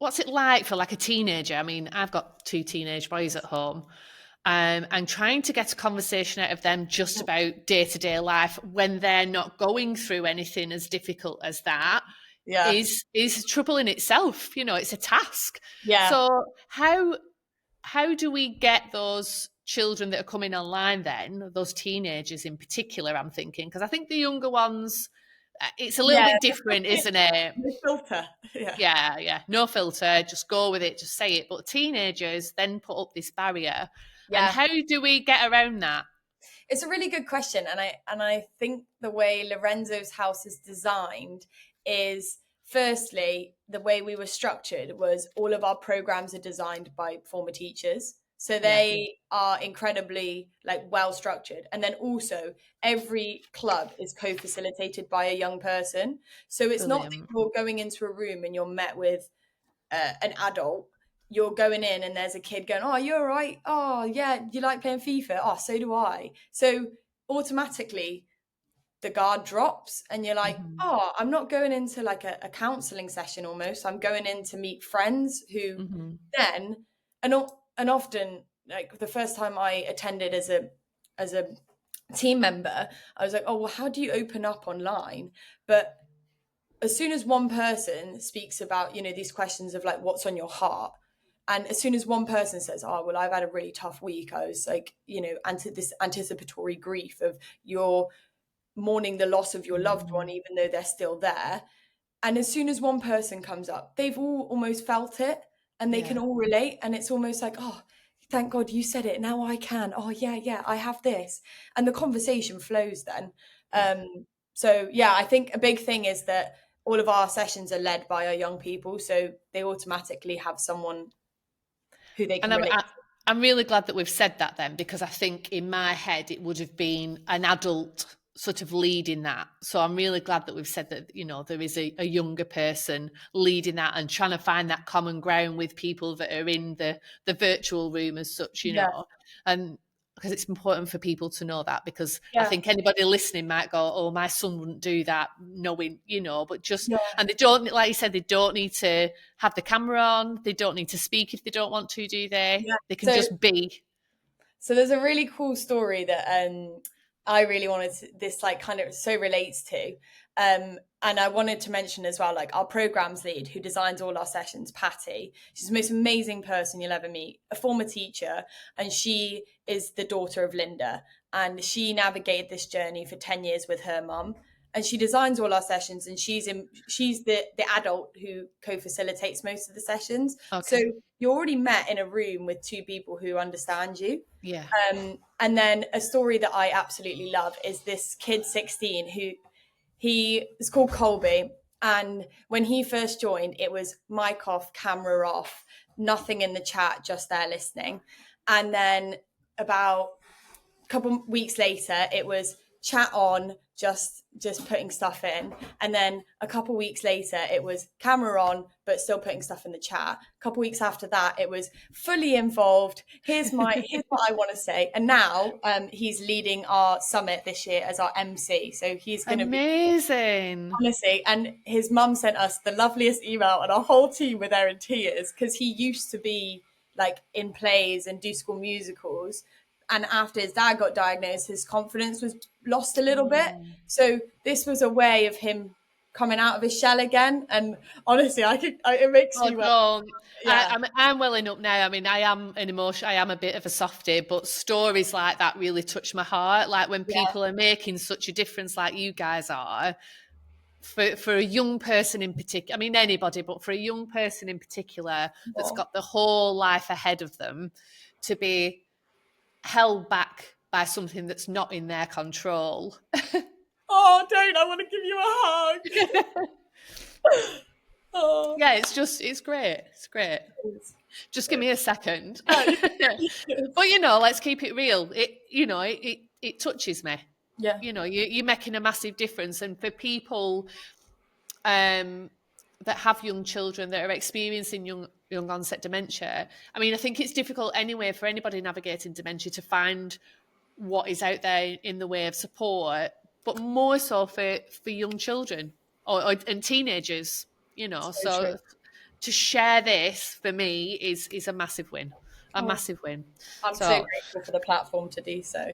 what's it like for like a teenager? I mean, I've got 2 teenage boys at home. And trying to get a conversation out of them just about day-to-day life when they're not going through anything as difficult as that Yeah. is trouble in itself. You know, it's a task. Yeah. So how do we get those children that are coming online then, those teenagers in particular, I'm thinking, because I think the younger ones, it's a little Yeah. bit different, isn't it? The filter. Yeah. Yeah, no filter, just go with it, just say it. But teenagers then put up this barrier. And Yeah. how do we get around that? It's a really good question, and I think the way Lorenzo's house is designed is, firstly, the way we were structured was all of our programs are designed by former teachers. So Yeah, they are incredibly like well structured. And then also every club is co-facilitated by a young person. So it's not that brilliant. you're going into a room and you're met with an adult. You're going in and there's a kid going, oh, you're all right. Oh, yeah, you like playing FIFA? Oh, so do I. So automatically the guard drops and you're like, Mhm, oh, I'm not going into like a counseling session almost. I'm going in to meet friends who mhm. then, and, and often, like the first time I attended as a team member, I was like, oh, well, how do you open up online? But as soon as one person speaks about, you know, these questions of like what's on your heart, and as soon as one person says, oh, well, I've had a really tough week, I was like, you know, this anticipatory grief of you're mourning the loss of your loved one Mm, even though they're still there, and as soon as one person comes up, they've all almost felt it and they can yeah. all relate, and it's almost like, oh, thank God you said it, now I can, oh yeah, I have this, and the conversation flows then. So yeah, I think a big thing is that all of our sessions are led by our young people, so they automatically have someone who they can And relate. I'm really glad that we've said that then, because I think in my head it would have been an adult sort of leading that. So I'm really glad that we've said that, you know, there is a younger person leading that and trying to find that common ground with people that are in the virtual room as such, you Yeah, know. And because it's important for people to know that, because I yeah, think anybody listening might go, oh, my son wouldn't do that, knowing, you know, but just, yeah. and they don't, like you said, they don't need to have the camera on, they don't need to speak if they don't want to, do they? Yeah. They can So just be. So there's a really cool story that I really wanted to, this like kind of so relates to. And I wanted to mention as well, like our programs lead who designs all our sessions, Patty. She's the most amazing person you'll ever meet, a former teacher, and she is the daughter of Linda. And she navigated this journey for 10 years with her mum. And she designs all our sessions, and she's the adult who co-facilitates most of the sessions. So Okay. you're already met in a room with two people who understand you. Yeah. And then a story that I absolutely love is this kid 16 who he is called Colby. And when he first joined, it was mic off, camera off, nothing in the chat, just there listening. And then about a couple weeks later, it was chat on, just putting stuff in, and then a couple weeks later it was camera on but still putting stuff in the chat. A couple weeks after that it was fully involved, here's what I want to say, and now he's leading our summit this year as our MC, so he's going to be, Amazing. honestly, and his mum sent us the loveliest email and our whole team were there in tears because he used to be like in plays and do school musicals, and after his dad got diagnosed his confidence was lost a little bit, Mm. so this was a way of him coming out of his shell again, and honestly it makes Oh, me well. don't. Yeah, I'm welling up now. I mean, I am an emotion. I am a bit of a softie, but stories like that really touch my heart. Like when yeah, people are making such a difference, like you guys are, for a young person in particular. I mean, anybody, but for a young person in particular that's oh, got the whole life ahead of them, to be held back by something that's not in their control. oh, don't, I want to give you a hug. Oh, Yeah, it's great. It's great. Just give me a second. But you know, let's keep it real. It touches me. yeah, You know, you're making a massive difference, and for people that have young children that are experiencing young onset dementia, I mean, I think it's difficult anyway for anybody navigating dementia to find what is out there in the way of support, but more so for young children and teenagers. You know, so true. so to share this for me is a massive win. A massive win. I'm so grateful for the platform to do so.